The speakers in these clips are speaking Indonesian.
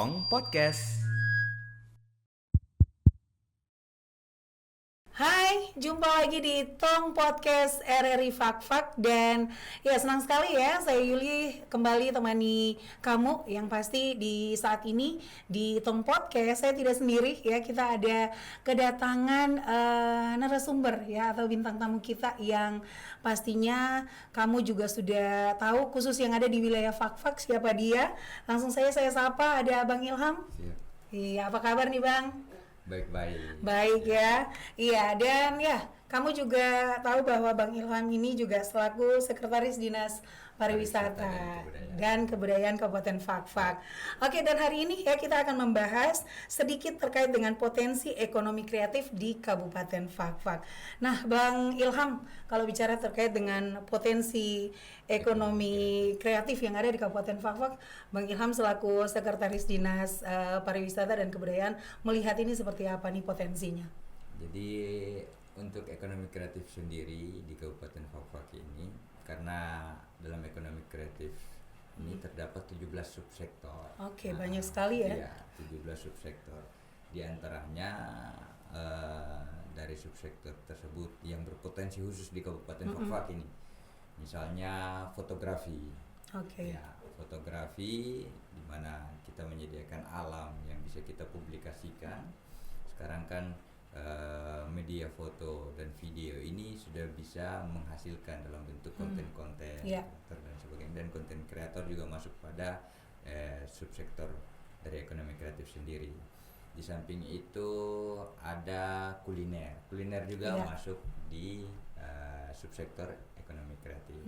Tong Podcast. Hai, jumpa lagi di Tong Podcast RRI Fak-Fak. Dan ya senang sekali ya saya Yuli kembali temani kamu yang pasti di saat ini di Tong Podcast. Saya tidak sendiri ya, kita ada kedatangan narasumber ya atau bintang tamu kita yang pastinya kamu juga sudah tahu, khusus yang ada di wilayah Fak-Fak siapa dia. Langsung saya sapa, ada Bang Ilham. Siap. Iya, apa kabar nih Bang? Baik-baik. Baik ya, iya, dan ya kamu juga tahu bahwa Bang Ilham ini juga selaku Sekretaris Dinas Pariwisata dan Kebudayaan Kabupaten Fak-Fak. Oke, dan hari ini ya kita akan membahas sedikit terkait dengan potensi ekonomi kreatif di Kabupaten Fak-Fak. Nah, Bang Ilham, kalau bicara terkait dengan potensi ekonomi kreatif yang ada di Kabupaten Fak-Fak, Bang Ilham selaku Sekretaris Dinas Pariwisata dan Kebudayaan melihat ini seperti apa nih potensinya? Jadi untuk ekonomi kreatif sendiri di Kabupaten Fak-Fak ini, karena dalam ekonomi kreatif ini terdapat 17 subsektor. Oke, banyak sekali ya. Iya, 17 subsektor. Di antaranya dari subsektor tersebut yang berpotensi khusus di Kabupaten Fak-Fak ini, misalnya fotografi. Oke. Ya, fotografi di mana kita menyediakan alam yang bisa kita publikasikan. Sekarang kan media foto dan video ini sudah bisa menghasilkan dalam bentuk konten-konten kreator dan sebagainya, dan konten kreator juga masuk pada subsektor dari ekonomi kreatif sendiri. Di samping itu ada kuliner juga masuk di subsektor ekonomi kreatif.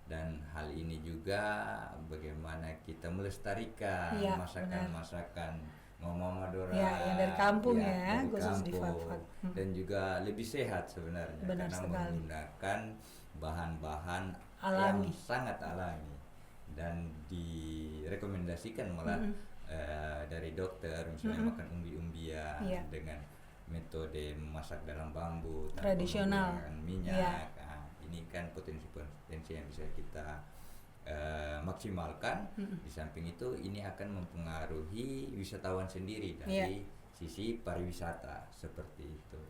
Dan hal ini juga bagaimana kita melestarikan masakan-masakan Mama Madura yang dari kampung ya, dari khusus di kampung. Fak-Fak. Dan juga lebih sehat sebenarnya. Benar karena sekali. menggunakan bahan-bahan Alami. yang sangat alami dan direkomendasikan malah dari dokter, misalnya makan umbi-umbian dengan metode memasak dalam bambu tanpa Tradisional. menggunakan minyak. Nah, ini kan potensi-potensi yang bisa kita maksimalkan. Di samping itu ini akan mempengaruhi wisatawan sendiri dari sisi pariwisata seperti itu.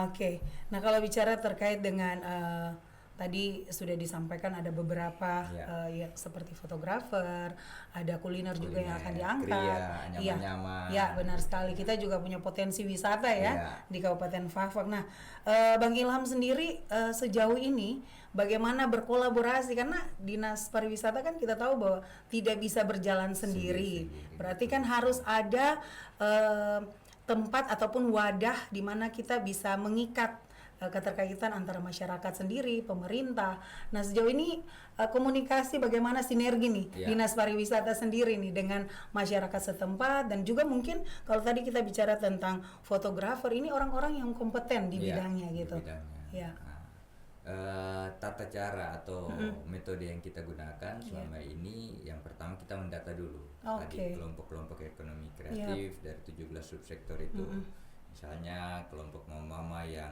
Oke. Nah, kalau bicara terkait dengan tadi sudah disampaikan ada beberapa ya seperti fotografer, ada kuliner juga yang akan diangkat. Anyaman-nyaman. Ya, benar sekali. Kita juga punya potensi wisata ya di Kabupaten Fak-Fak. Nah, Bang Ilham sendiri sejauh ini bagaimana berkolaborasi, karena Dinas Pariwisata kan kita tahu bahwa tidak bisa berjalan sendiri. Berarti kan harus ada tempat ataupun wadah di mana kita bisa mengikat keterkaitan antara masyarakat sendiri, pemerintah. Nah, sejauh ini komunikasi bagaimana sinergi nih Dinas Pariwisata sendiri nih dengan masyarakat setempat, dan juga mungkin kalau tadi kita bicara tentang fotografer, ini orang-orang yang kompeten di bidangnya gitu. Tata cara atau metode yang kita gunakan selama ini, yang pertama kita mendata dulu tadi kelompok-kelompok ekonomi kreatif dari 17 subsektor itu. Misalnya kelompok mama yang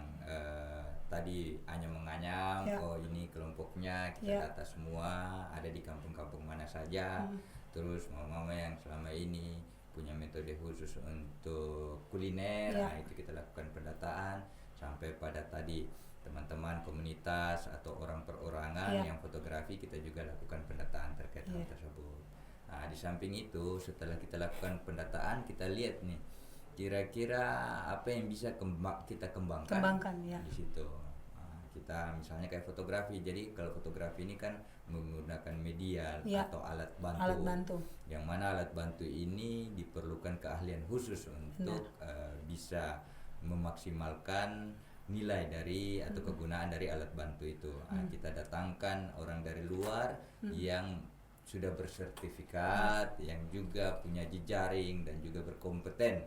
tadi menganyam, oh ini kelompoknya kita data semua, ada di kampung-kampung mana saja. Terus mama yang selama ini punya metode khusus untuk kuliner, nah itu kita lakukan pendataan. Sampai pada tadi teman-teman komunitas atau orang perorangan yang fotografi, kita juga lakukan pendataan terkait hal tersebut. Nah, di samping itu setelah kita lakukan pendataan, kita lihat nih kira-kira apa yang bisa kita kembangkan di situ. Nah, kita misalnya kayak fotografi. Jadi kalau fotografi ini kan menggunakan media atau alat bantu. Yang mana alat bantu ini diperlukan keahlian khusus untuk bisa memaksimalkan nilai dari atau kegunaan dari alat bantu itu. Nah, kita datangkan orang dari luar yang sudah bersertifikat, yang juga punya jejaring dan juga berkompeten,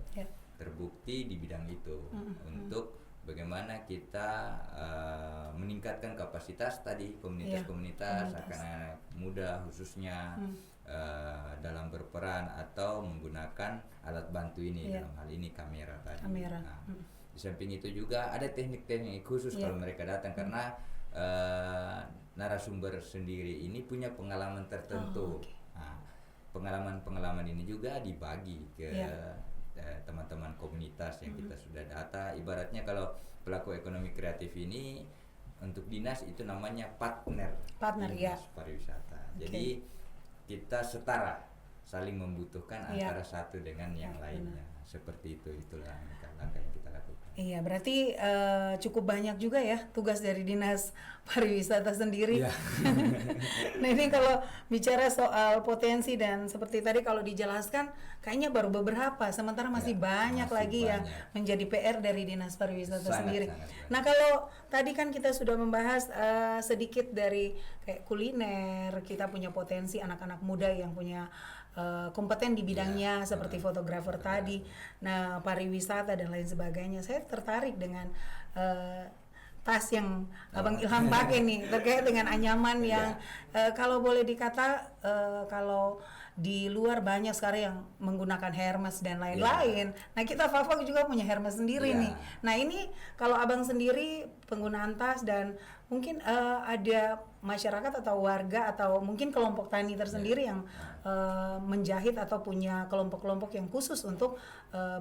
terbukti di bidang itu, untuk bagaimana kita meningkatkan kapasitas tadi komunitas anak-anak muda khususnya dalam berperan atau menggunakan alat bantu ini, dalam hal ini kamera tadi. Nah, di samping itu juga ada teknik-teknik khusus kalau mereka datang, karena narasumber sendiri ini punya pengalaman tertentu. Nah, pengalaman-pengalaman ini juga dibagi ke teman-teman komunitas yang kita sudah data. Ibaratnya kalau pelaku ekonomi kreatif ini untuk dinas itu namanya partner dinas pariwisata. Jadi kita setara, saling membutuhkan antara satu dengan yang lainnya. Seperti itulah langkah yang kita lakukan. Iya, berarti cukup banyak juga ya tugas dari dinas pariwisata sendiri. Nah ini kalau bicara soal potensi dan seperti tadi kalau dijelaskan kayaknya baru beberapa, sementara masih banyak lagi yang menjadi PR dari dinas pariwisata sendiri. Nah kalau tadi kan kita sudah membahas sedikit dari kayak kuliner, kita punya potensi anak-anak muda yang punya kompeten di bidangnya seperti fotografer tadi, nah pariwisata dan lain sebagainya. Saya tertarik dengan tas yang Abang Ilham pakai nih terkait dengan anyaman yang kalau boleh dikata kalau di luar banyak sekarang yang menggunakan Hermes dan lain-lain. Nah kita Fafak juga punya Hermes sendiri nih. Nah ini kalau Abang sendiri penggunaan tas dan mungkin ada masyarakat atau warga atau mungkin kelompok tani tersendiri yang menjahit atau punya kelompok-kelompok yang khusus untuk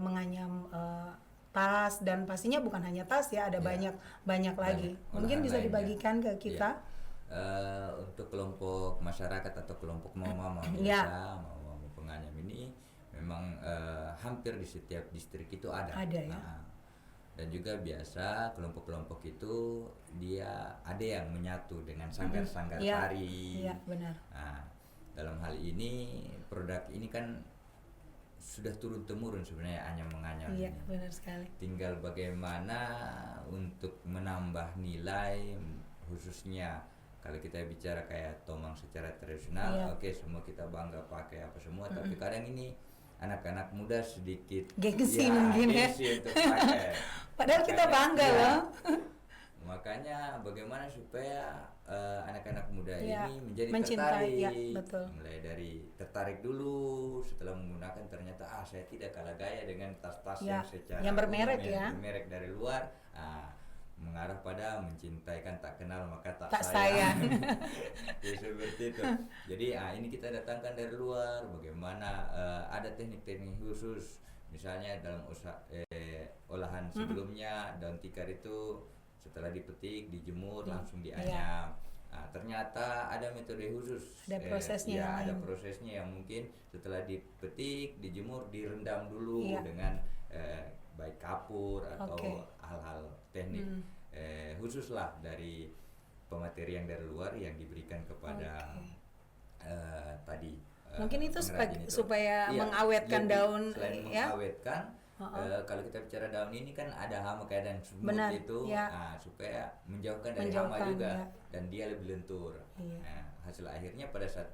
menganyam tas, dan pastinya bukan hanya tas ya, ada banyak lagi. Mungkin bisa dibagikan ke kita. Untuk kelompok masyarakat atau kelompok mama biasa, mama penganyam ini memang hampir di setiap distrik itu ada ya. Dan juga biasa kelompok-kelompok itu dia ada yang menyatu dengan sanggar-sanggar tari. Iya, benar. Nah, dalam hal ini produk ini kan sudah turun-temurun sebenarnya menganyam ini. Iya, benar sekali. Tinggal bagaimana untuk menambah nilai, khususnya kalau kita bicara kayak tomang secara tradisional, semua kita bangga pakai apa semua, tapi kadang ini anak-anak muda sedikit gengsi mungkin untuk pakai. Padahal kita bangga loh. Makanya bagaimana supaya anak-anak muda ini menjadi mencintai, tertarik. Mulai dari tertarik dulu, setelah menggunakan ternyata saya tidak kalah gaya dengan tas-tas yang secara yang bermerek bermerek dari luar. Mengarah pada mencintai, kan tak kenal maka tak sayang. Ya, seperti itu. Jadi ini kita datangkan dari luar, bagaimana ada teknik-teknik khusus, misalnya dalam olahan sebelumnya daun tikar itu setelah dipetik, dijemur, langsung dianyam. Ternyata ada metode khusus, ada prosesnya ada prosesnya yang mungkin setelah dipetik, dijemur, direndam dulu dengan baik kapur atau hal-hal teknik khusus lah dari pemateri yang dari luar yang diberikan kepada tadi mungkin itu supaya mengawetkan daun. Selain mengawetkan, kalau kita bicara daun ini kan ada hama kayak dan semut itu, supaya menjauhkan dari hama juga dan dia lebih lentur. Hasil akhirnya pada saat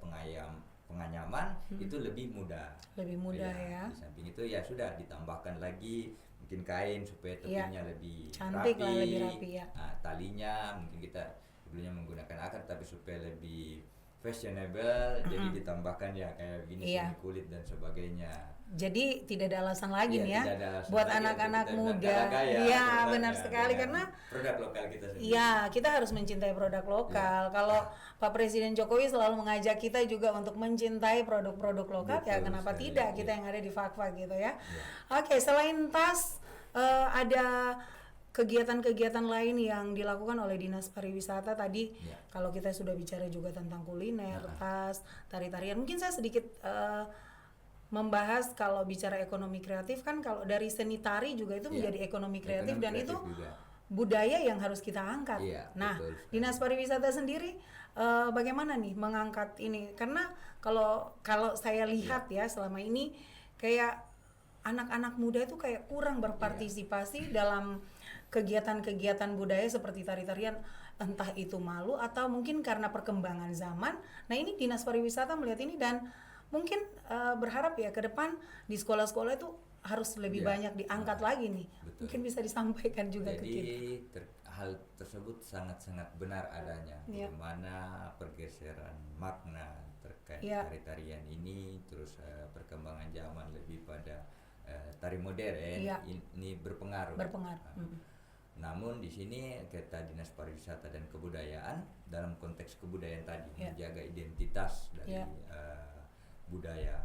penganyaman itu lebih mudah ya. Di samping itu ya sudah ditambahkan lagi mungkin kain supaya tepinya lebih cantik rapi, lebih rapi ya. Talinya mungkin kita sebelumnya menggunakan akar tapi supaya lebih fashionable, jadi ditambahkan kayak gini semi kulit dan sebagainya. Jadi tidak ada alasan lagi nih ya buat anak-anak muda. Iya, benar sekali, karena produk lokal kita sendiri. Iya, kita harus mencintai produk lokal. Kalau Pak Presiden Jokowi selalu mengajak kita juga untuk mencintai produk-produk lokal, kenapa tidak kita yang ada di Fak-Fak gitu ya. Oke, selain tas ada kegiatan-kegiatan lain yang dilakukan oleh Dinas Pariwisata tadi. Kalau kita sudah bicara juga tentang kuliner, tas, tari-tarian, mungkin saya sedikit membahas kalau bicara ekonomi kreatif kan, kalau dari seni tari juga itu menjadi ekonomi kreatif dan itu juga budaya yang harus kita angkat. Nah, Dinas Pariwisata sendiri bagaimana nih mengangkat ini? Karena kalau saya lihat ya selama ini kayak anak-anak muda itu kayak kurang berpartisipasi dalam kegiatan-kegiatan budaya seperti tari-tarian, entah itu malu atau mungkin karena perkembangan zaman. Nah, ini Dinas Pariwisata melihat ini dan mungkin berharap ya ke depan di sekolah-sekolah itu harus lebih banyak diangkat lagi nih. Betul. Mungkin bisa disampaikan juga ke kita. Jadi hal tersebut sangat-sangat benar adanya. Bagaimana pergeseran makna terkait tari-tarian ini, terus perkembangan zaman lebih pada tari modern ini berpengaruh. Namun di sini kita Dinas Pariwisata dan Kebudayaan dalam konteks kebudayaan tadi menjaga identitas dari budaya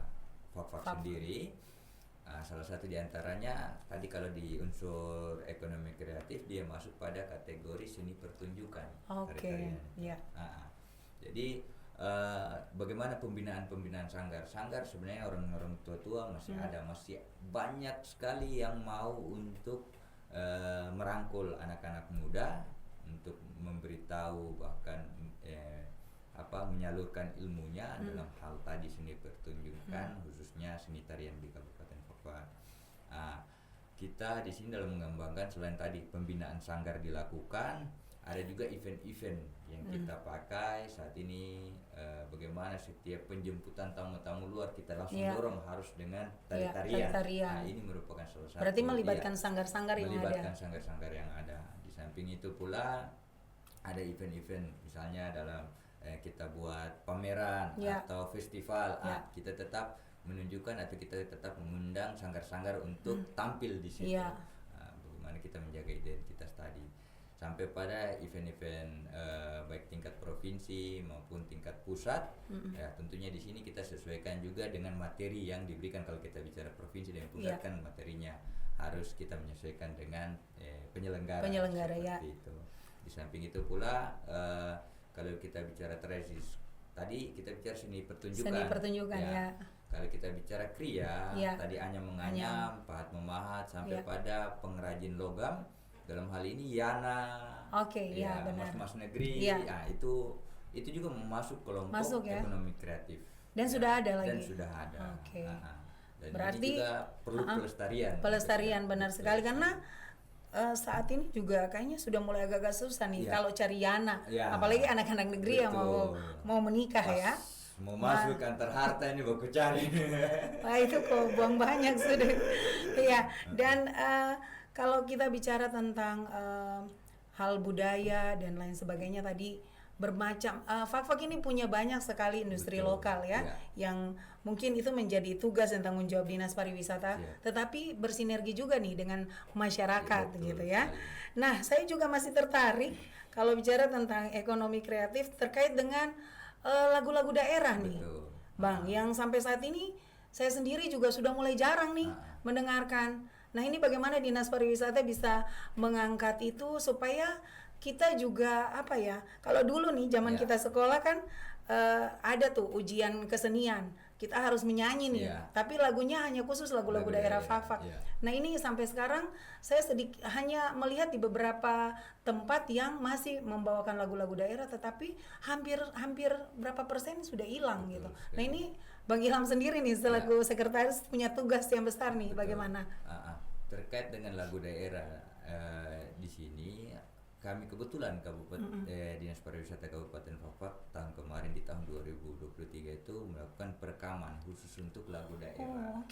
Fak-Fak sendiri. Salah satu diantaranya tadi kalau di unsur ekonomi kreatif dia masuk pada kategori seni pertunjukan. Oke. Yeah. Jadi bagaimana pembinaan sanggar? Sanggar sebenarnya orang-orang tua-tua masih ada, masih banyak sekali yang mau untuk merangkul anak-anak muda untuk memberitahu bahkan menyalurkan ilmunya dalam hal tadi seni pertunjukan, khususnya seni tarian di Kabupaten Fak-Fak. Kita di sini dalam mengembangkan selain tadi pembinaan sanggar dilakukan, ada juga event-event yang kita pakai saat ini. Bagaimana setiap penjemputan tamu-tamu luar kita langsung dorong harus dengan tari-tarian. Nah, ini merupakan salah satu. Berarti melibatkan sanggar-sanggar yang ada. Melibatkan sanggar-sanggar yang ada. Di samping itu pula ada event-event, misalnya dalam kita buat pameran atau festival. Kita tetap menunjukkan atau kita tetap mengundang sanggar-sanggar untuk tampil di situ. Bagaimana kita menjaga identitas tadi. Sampai pada event-event baik tingkat provinsi maupun tingkat pusat, ya tentunya di sini kita sesuaikan juga dengan materi yang diberikan. Kalau kita bicara provinsi dan pusat kan materinya harus kita menyesuaikan dengan penyelenggara seperti itu. Di samping itu pula kalau kita bicara tradisi tadi kita bicara seni pertunjukan, ya. Kalau kita bicara kriya, tadi anyam menganyam, pahat memahat, sampai pada pengrajin logam. Dalam hal ini Yana, benar. Mas negeri, itu juga masuk kelompok ekonomi kreatif. Dan sudah ada lagi. Dan sudah ada. Dan berarti ini juga perlu pelestarian. Pelestarian benar sekali karena saat ini juga kayaknya sudah mulai agak-agak susah nih kalau cari Yana, apalagi anak-anak negeri yang mau menikah. Mau masuk antar harta ini baku cari. Wah, itu kok buang banyak sudah. Dan kalau kita bicara tentang hal budaya dan lain sebagainya tadi bermacam, Fak-Fak ini punya banyak sekali industri lokal yang mungkin itu menjadi tugas dan tanggung jawab Dinas Pariwisata, tetapi bersinergi juga nih dengan masyarakat gitu ya. Nah, saya juga masih tertarik kalau bicara tentang ekonomi kreatif terkait dengan lagu-lagu daerah nih, Bang, yang sampai saat ini saya sendiri juga sudah mulai jarang nih mendengarkan. Nah, ini bagaimana Dinas Pariwisata bisa mengangkat itu supaya kita juga kalau dulu nih zaman kita sekolah kan ada tuh ujian kesenian, kita harus menyanyi nih, tapi lagunya hanya khusus lagu-lagu daerah Fak-Fak. Nah, ini sampai sekarang saya hanya melihat di beberapa tempat yang masih membawakan lagu-lagu daerah, tetapi hampir berapa persen sudah hilang gitu. Nah, ini Bang Ilham sendiri nih selaku sekretaris punya tugas yang besar nih, bagaimana? Terkait dengan lagu daerah di sini kami kebetulan Dinas Pariwisata Kabupaten Fak-Fak tahun kemarin di tahun 2023 itu melakukan perekaman khusus untuk lagu daerah.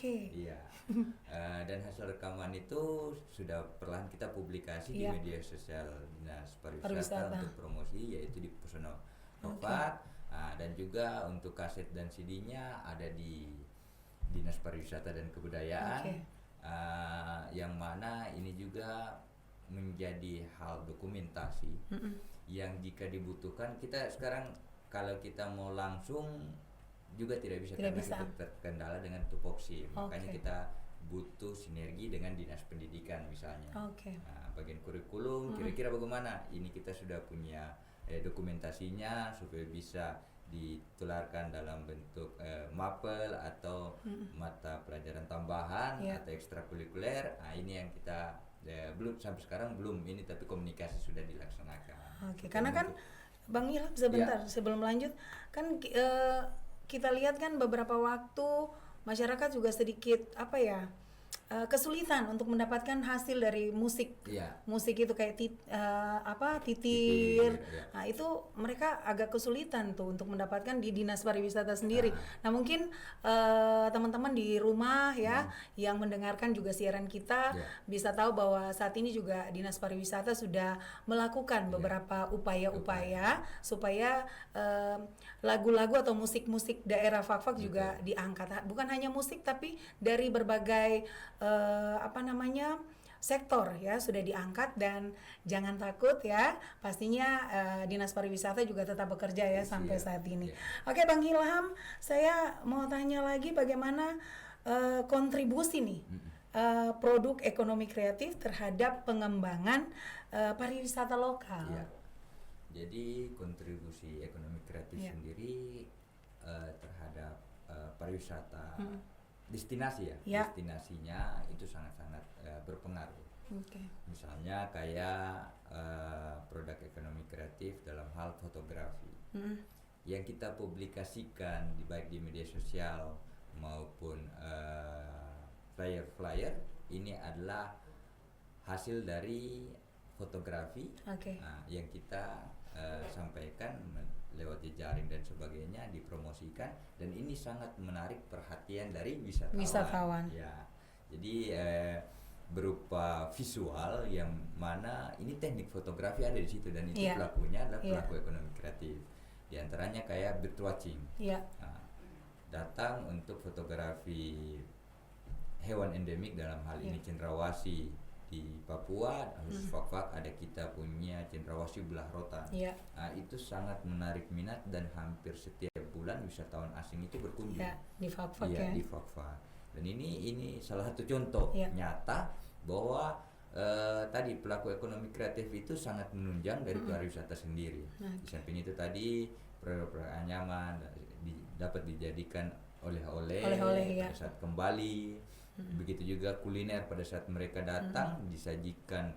Dan hasil rekaman itu sudah perlahan kita publikasi di media sosial Dinas Pariwisata untuk promosi, yaitu di Pesona Fak-Fak. Dan juga untuk kaset dan CD-nya ada di Dinas Pariwisata dan Kebudayaan, yang mana ini juga menjadi hal dokumentasi yang jika dibutuhkan kita sekarang kalau kita mau langsung juga tidak bisa karena kita terkendala dengan tupoksi. Makanya kita butuh sinergi dengan Dinas Pendidikan misalnya. Bagian kurikulum kira-kira bagaimana? Ini kita sudah punya dokumentasinya supaya bisa ditularkan dalam bentuk mapel atau mata pelajaran tambahan atau ekstrakurikuler. Ini yang kita belum sampai sekarang belum ini, tapi komunikasi sudah dilaksanakan. Karena kan Bang Ilham sebentar sebelum lanjut kan kita lihat kan beberapa waktu masyarakat juga sedikit kesulitan untuk mendapatkan hasil dari musik. Musik itu kayak titir. Nah, itu mereka agak kesulitan tuh untuk mendapatkan di Dinas Pariwisata sendiri. Nah, mungkin teman-teman di rumah yang mendengarkan juga siaran kita bisa tahu bahwa saat ini juga Dinas Pariwisata sudah melakukan beberapa upaya-upaya supaya lagu-lagu atau musik-musik daerah Fak-Fak juga diangkat. Bukan hanya musik tapi dari berbagai sektor ya sudah diangkat, dan jangan takut ya, pastinya Dinas Pariwisata juga tetap bekerja ya sampai saat ini. Oke Bang Ilham, saya mau tanya lagi bagaimana kontribusi nih produk ekonomi kreatif terhadap pengembangan pariwisata lokal. Jadi kontribusi ekonomi kreatif sendiri terhadap pariwisata destinasi destinasinya itu sangat-sangat berpengaruh. Misalnya kayak produk ekonomi kreatif dalam hal fotografi yang kita publikasikan baik di media sosial maupun flyer-flyer ini adalah hasil dari fotografi yang kita sampaikan lewat jejaring dan sebagainya, dipromosikan, dan ini sangat menarik perhatian dari wisatawan. Ya, jadi berupa visual yang mana ini teknik fotografi ada di situ, dan itu pelakunya adalah pelaku ekonomi kreatif. Di antaranya kayak birdwatching, datang untuk fotografi hewan endemik, dalam hal ini cendrawasih di Papua, khusus Fak-Fak ada kita punya cendrawasih belah rotan. Nah, itu sangat menarik minat dan hampir setiap bulan wisatawan asing itu berkunjung di Fak-Fak di Fak-Fak. Dan ini salah satu contoh nyata bahwa tadi pelaku ekonomi kreatif itu sangat menunjang dari pariwisata sendiri. Di samping itu tadi produk-produk anyaman dapat dijadikan oleh-oleh pada saat kembali. Begitu juga kuliner, pada saat mereka datang disajikan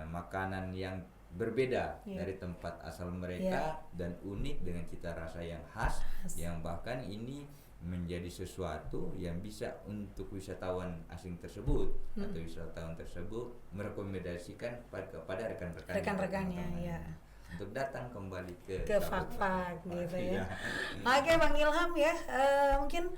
makanan yang berbeda dari tempat asal mereka dan unik dengan cita rasa yang khas, yang bahkan ini menjadi sesuatu yang bisa untuk wisatawan asing tersebut atau wisatawan tersebut merekomendasikan kepada rekan-rekannya untuk datang kembali ke Fak-Fak gitu ya. Oke Bang Ilham ya, mungkin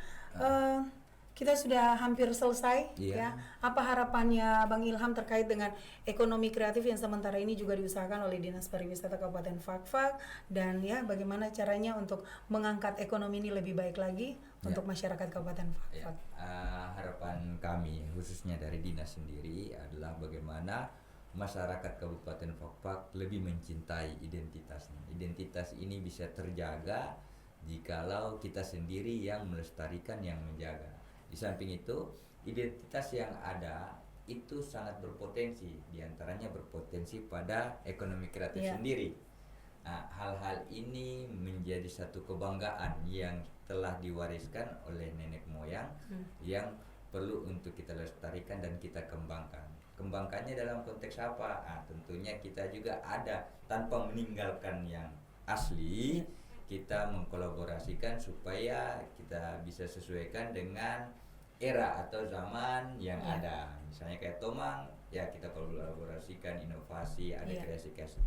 kita sudah hampir selesai ya. Apa harapannya Bang Ilham terkait dengan ekonomi kreatif yang sementara ini juga diusahakan oleh Dinas Pariwisata Kabupaten Fak-Fak, dan ya bagaimana caranya untuk mengangkat ekonomi ini lebih baik lagi untuk masyarakat Kabupaten Fak-Fak? Harapan kami khususnya dari Dinas sendiri adalah bagaimana masyarakat Kabupaten Fak-Fak lebih mencintai identitasnya. Identitas ini bisa terjaga jikalau kita sendiri yang melestarikan, yang menjaga. Di samping itu, identitas yang ada itu sangat berpotensi, diantaranya berpotensi pada ekonomi kreatif sendiri. Nah, hal-hal ini menjadi satu kebanggaan yang telah diwariskan oleh nenek moyang yang perlu untuk kita lestarikan dan kita kembangkan. Kembangkannya dalam konteks apa? Tentunya kita juga ada, tanpa meninggalkan yang asli, kita mengkolaborasikan supaya kita bisa sesuaikan dengan era atau zaman yang ada. Misalnya kayak Tomang, ya kita kolaborasikan inovasi, ada kreasi-kreasi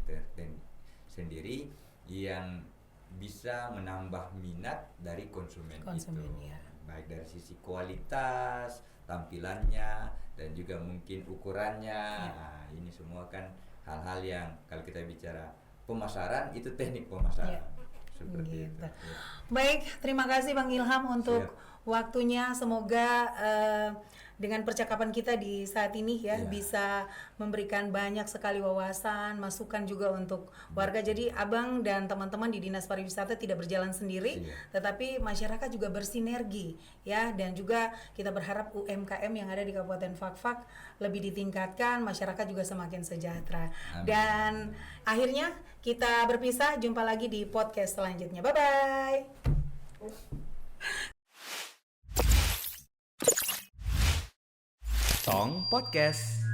sendiri yang bisa menambah minat dari konsumen itu. Baik dari sisi kualitas, tampilannya, dan juga mungkin ukurannya. Nah, ini semua kan hal-hal yang kalau kita bicara pemasaran, itu teknik pemasaran. Seperti itu. Baik, terima kasih Bang Ilham untuk waktunya. Semoga dengan percakapan kita di saat ini bisa memberikan banyak sekali wawasan, masukan juga untuk warga. Jadi Abang dan teman-teman di Dinas Pariwisata tidak berjalan sendiri, tetapi masyarakat juga bersinergi ya, dan juga kita berharap UMKM yang ada di Kabupaten Fak-Fak lebih ditingkatkan, masyarakat juga semakin sejahtera. Amin. Dan akhirnya kita berpisah, jumpa lagi di podcast selanjutnya. Bye bye. Tong Podcast.